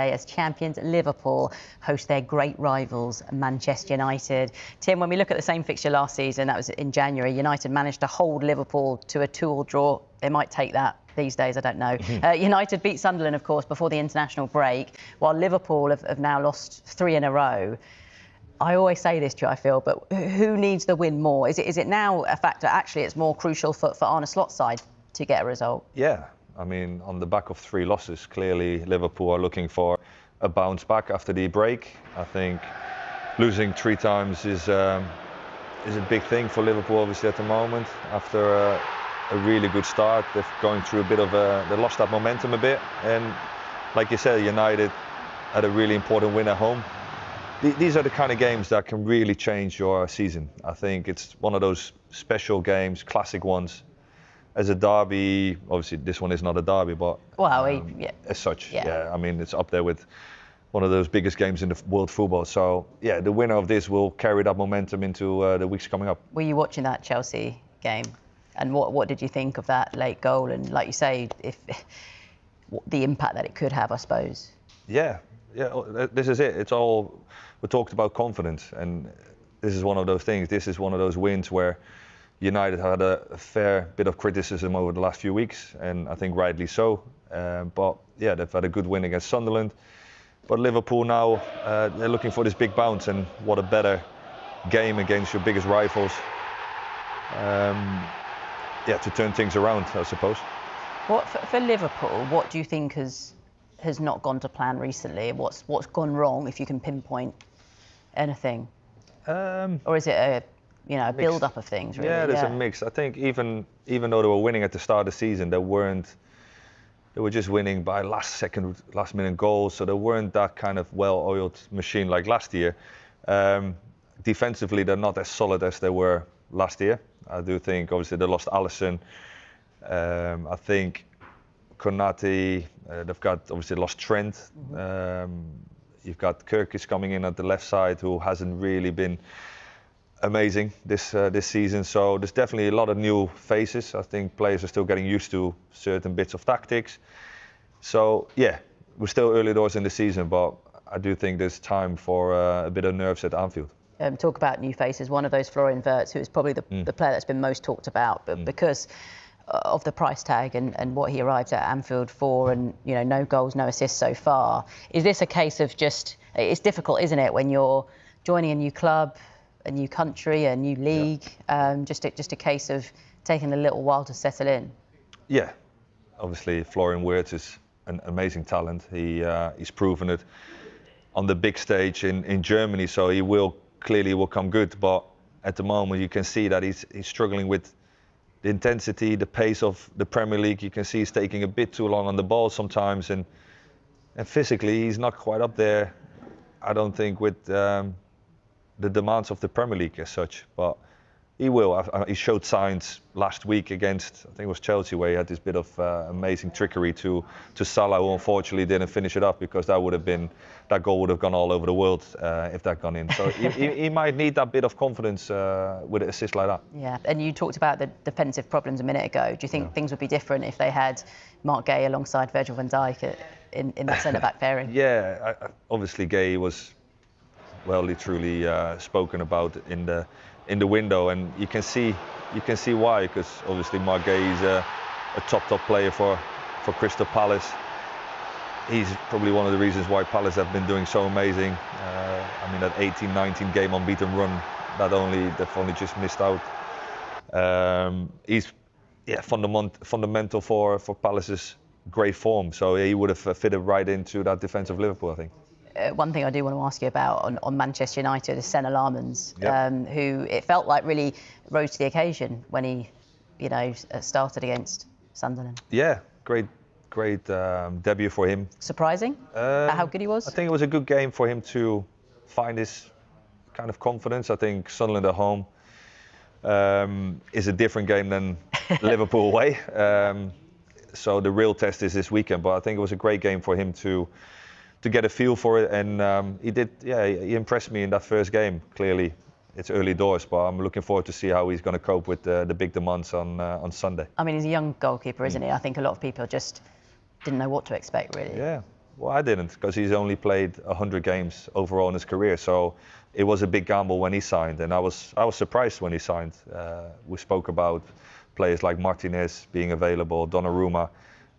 As champions, Liverpool host their great rivals, Manchester United. Tim, when we look at the same fixture last season, that was in January, United managed to hold Liverpool to a 2-2 draw. They might take that these days, I don't know. United beat Sunderland, of course, before the international break, while Liverpool have now lost 3 in a row. I always say this to you, I feel, but who needs the win more? Is it now a factor? Actually, it's more crucial for Arne Slot's side to get a result. Yeah. I mean, on the back of 3 losses, clearly Liverpool are looking for a bounce back after the break. I think losing 3 times is a big thing for Liverpool, obviously, at the moment. After a really good start, they're going through a bit of they lost that momentum a bit. And like you said, United had a really important win at home. These are the kind of games that can really change your season. I think it's one of those special games, classic ones. As a derby, obviously this one is not a derby, but as such, yeah. I mean, it's up there with one of those biggest games in the world football. So, yeah, the winner of this will carry that momentum into the weeks coming up. Were you watching that Chelsea game? And what did you think of that late goal? And like you say, the impact that it could have, I suppose. Yeah, this is it. It's all, we talked about confidence, and this is one of those things. This is one of those wins where United had a fair bit of criticism over the last few weeks, and I think rightly so. But yeah, they've had a good win against Sunderland. But Liverpool now, they're looking for this big bounce, and what a better game against your biggest rivals. To turn things around, I suppose. For Liverpool, what do you think has not gone to plan recently? What's gone wrong, if you can pinpoint anything? Or is it a build-up of things, really? Yeah, there's a mix. I think even though they were winning at the start of the season, they were just winning by last-minute goals, so they weren't that kind of well-oiled machine like last year. Defensively, they're not as solid as they were last year. I do think, obviously, they lost Alisson. I think Konate, they've got, obviously, lost Trent. You've got Kirkis coming in at the left side, who hasn't really been amazing this season. So there's definitely a lot of new faces. I think players are still getting used to certain bits of tactics. So yeah, we're still early doors in the season, but I do think there's time for a bit of nerves at Anfield. Talk about new faces. One of those, Florian Wirtz, who is probably the player that's been most talked about, but because of the price tag and what he arrived at Anfield for, and no goals, no assists so far. Is this a case of just? It's difficult, isn't it, when you're joining a new club, a new country, a new league, just a case of taking a little while to settle in? Yeah, obviously Florian Wirtz is an amazing talent. He's proven it on the big stage in Germany, so he will come good. But at the moment, you can see that he's struggling with the intensity, the pace of the Premier League. You can see he's taking a bit too long on the ball sometimes, and physically he's not quite up there, I don't think, with the demands of the Premier League as such, but he will. He showed signs last week against, I think it was Chelsea, where he had this bit of amazing trickery to Salah, who unfortunately didn't finish it up, because that goal would have gone all over the world if that gone in. So he might need that bit of confidence with an assist like that. Yeah, and you talked about the defensive problems a minute ago. Do you think things would be different if they had Mark Gay alongside Virgil van Dijk in the centre-back pairing? Yeah, obviously Gay was truly spoken about in the window, and you can see why, because obviously Mark Gay is a top player for Crystal Palace. He's probably one of the reasons why Palace have been doing so amazing. I mean, that 18-19 game unbeaten run, they've only just missed out. He's fundamental for Palace's great form, so he would have fitted right into that defence of Liverpool, I think. One thing I do want to ask you about on Manchester United is Senna Lammens, who it felt like really rose to the occasion when he, started against Sunderland. Yeah, great debut for him. Surprising how good he was? I think it was a good game for him to find his kind of confidence. I think Sunderland at home is a different game than Liverpool away. So the real test is this weekend, but I think it was a great game for him to get a feel for it, and he impressed me in that first game. Clearly, it's early doors, but I'm looking forward to see how he's going to cope with the big demands on Sunday. I mean, he's a young goalkeeper, isn't he? I think a lot of people just didn't know what to expect, really. Yeah, Well, I didn't, because he's only played 100 games overall in his career. So it was a big gamble when he signed, and I was surprised when he signed. We spoke about players like Martinez being available, Donnarumma.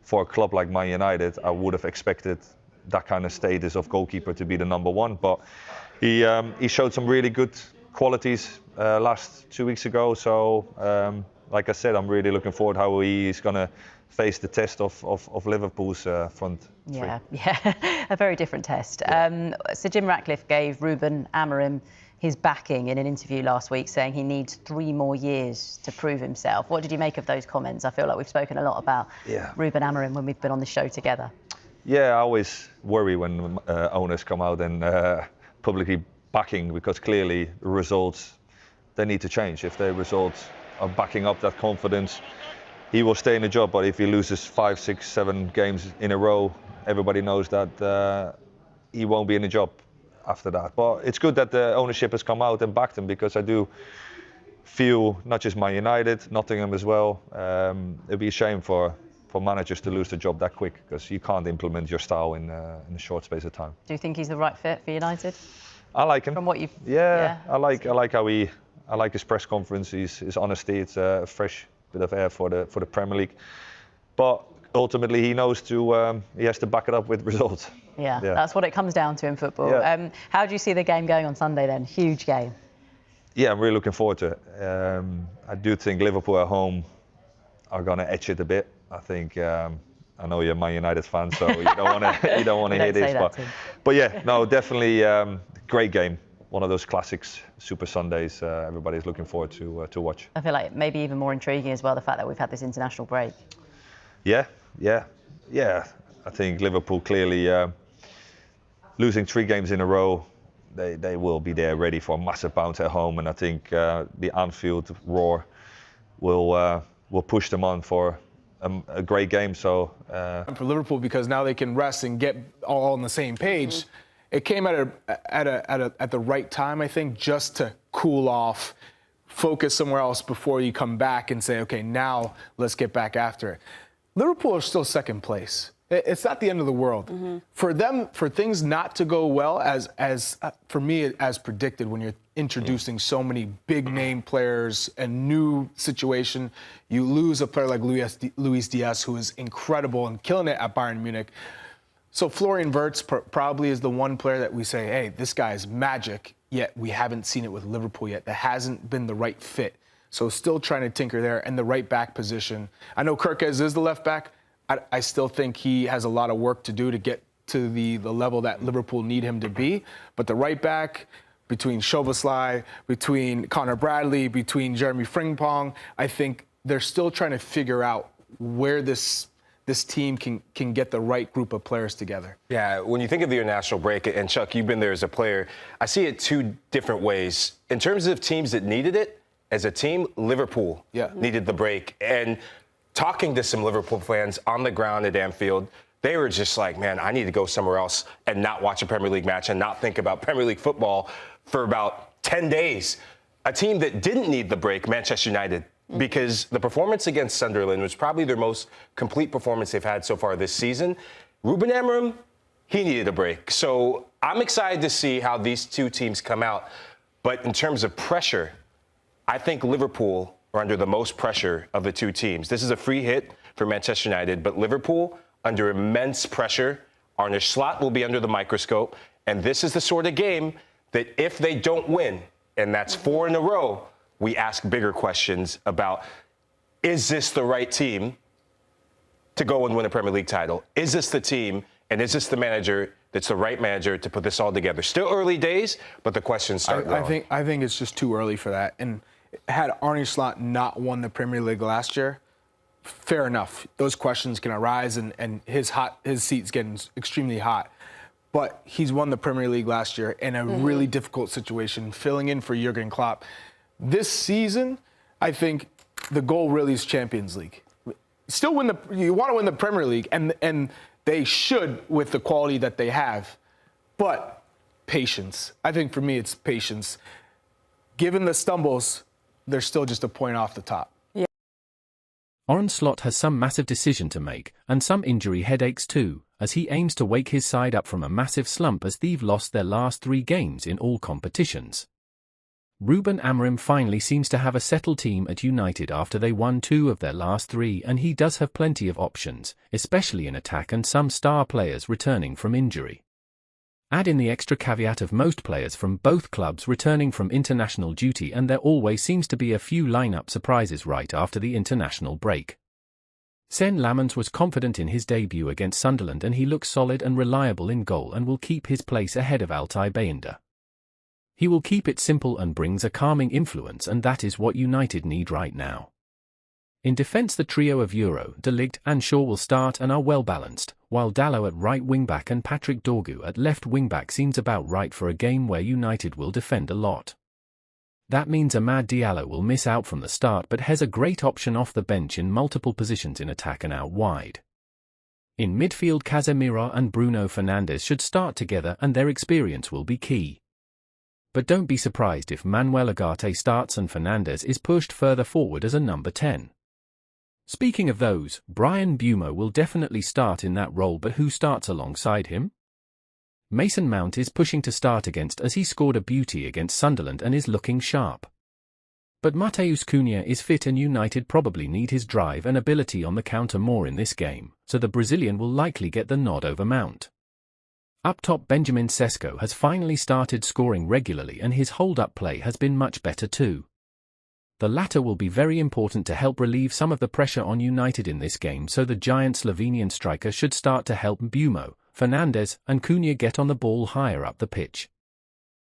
For a club like Man United, I would have expected that kind of status of goalkeeper to be the number one. But he showed some really good qualities last 2 weeks ago. So like I said, I'm really looking forward how he's going to face the test of Liverpool's front three. Yeah, a very different test. Yeah. Sir Jim Ratcliffe gave Ruben Amorim his backing in an interview last week, saying he needs 3 more years to prove himself. What did you make of those comments? I feel like we've spoken a lot about Ruben Amorim when we've been on the show together. Yeah, I always worry when owners come out and publicly backing, because clearly the results, they need to change. If their results are backing up that confidence, he will stay in the job. But if he loses 5, 6, 7 games in a row, everybody knows that he won't be in the job after that. But it's good that the ownership has come out and backed him, because I do feel, not just Man United, Nottingham as well, it'd be a shame for managers to lose the job that quick, because you can't implement your style in a short space of time. Do you think he's the right fit for United? I like him. From what you've... Yeah, I like how I like his press conference, his honesty. It's a fresh bit of air for the Premier League. But ultimately, he knows he has to back it up with results. Yeah, that's what it comes down to in football. Yeah. How do you see the game going on Sunday then? Huge game. Yeah, I'm really looking forward to it. I do think Liverpool at home are going to etch it a bit. I think I know you're a Man United fan, so you don't want to hear this, but yeah, no, definitely great game. One of those classics, Super Sundays. Everybody's looking forward to watch. I feel like maybe even more intriguing as well, the fact that we've had this international break. Yeah. I think Liverpool clearly losing 3 games in a row. They will be there ready for a massive bounce at home, and I think the Anfield roar will push them on for a great game. So for Liverpool, because now they can rest and get all on the same page. It came at the right time, I think, just to cool off, focus somewhere else before you come back and say, okay, now let's get back after it. Liverpool are still second place. It's not the end of the world. For them, for things not to go well, as for me, as predicted, when you're introducing so many big name players, a new situation, you lose a player like Luis Diaz, who is incredible and killing it at Bayern Munich. So Florian Wirtz probably is the one player that we say, hey, this guy is magic, yet we haven't seen it with Liverpool yet. That hasn't been the right fit. So still trying to tinker there, and the right back position. I know Kirkez is the left back. I still think he has a lot of work to do to get to the level that Liverpool need him to be. But the right back, between Szoboszlai, between Connor Bradley, between Jeremy Frimpong, I think they're still trying to figure out where this team can get the right group of players together. Yeah, when you think of the international break, and Chuck, you've been there as a player, I see it 2 different ways. In terms of teams that needed it, as a team, Liverpool needed the break. And talking to some Liverpool fans on the ground at Anfield, they were just like, man, I need to go somewhere else and not watch a Premier League match and not think about Premier League football for about 10 days. A team that didn't need the break, Manchester United, because the performance against Sunderland was probably their most complete performance they've had so far this season. Ruben Amorim, he needed a break. So I'm excited to see how these 2 teams come out. But in terms of pressure, I think Liverpool are under the most pressure of the 2 teams. This is a free hit for Manchester United, but Liverpool under immense pressure. Arne Slot will be under the microscope, and this is the sort of game that if they don't win, and that's 4 in a row, we ask bigger questions about, is this the right team to go and win a Premier League title? Is this the team, and is this the manager that's the right manager to put this all together? Still early days, but the questions start growing. I think it's just too early for that. And had Arne Slot not won the Premier League last year, fair enough. Those questions can arise, and his seat's getting extremely hot. But he's won the Premier League last year in a really difficult situation, filling in for Jurgen Klopp. This season, I think the goal really is Champions League. Still you want to win the Premier League, and they should with the quality that they have. But patience. I think for me, it's patience. Given the stumbles, they're still just a point off the top. Arne Slot has some massive decision to make, and some injury headaches too, as he aims to wake his side up from a massive slump as they've lost their last 3 games in all competitions. Ruben Amorim finally seems to have a settled team at United after they won 2 of their last 3, and he does have plenty of options, especially in attack and some star players returning from injury. Add in the extra caveat of most players from both clubs returning from international duty, and there always seems to be a few lineup surprises right after the international break. Sen Lamens was confident in his debut against Sunderland, and he looks solid and reliable in goal and will keep his place ahead of Altay Bayındır. He will keep it simple and brings a calming influence, and that is what United need right now. In defence, the trio of Euro, De Ligt and Shaw will start and are well balanced, while Dalot at right wing-back and Patrick Dorgu at left wing-back seems about right for a game where United will defend a lot. That means Amad Diallo will miss out from the start but has a great option off the bench in multiple positions in attack and out wide. In midfield, Casemiro and Bruno Fernandes should start together, and their experience will be key. But don't be surprised if Manuel Ugarte starts and Fernandes is pushed further forward as a number 10. Speaking of those, Bryan Mbeumo will definitely start in that role, but who starts alongside him? Mason Mount is pushing to start against, as he scored a beauty against Sunderland and is looking sharp. But Matheus Cunha is fit, and United probably need his drive and ability on the counter more in this game, so the Brazilian will likely get the nod over Mount. Up top, Benjamin Sesko has finally started scoring regularly, and his hold-up play has been much better too. The latter will be very important to help relieve some of the pressure on United in this game, so the giant Slovenian striker should start to help Mbeumo, Fernandes and Cunha get on the ball higher up the pitch.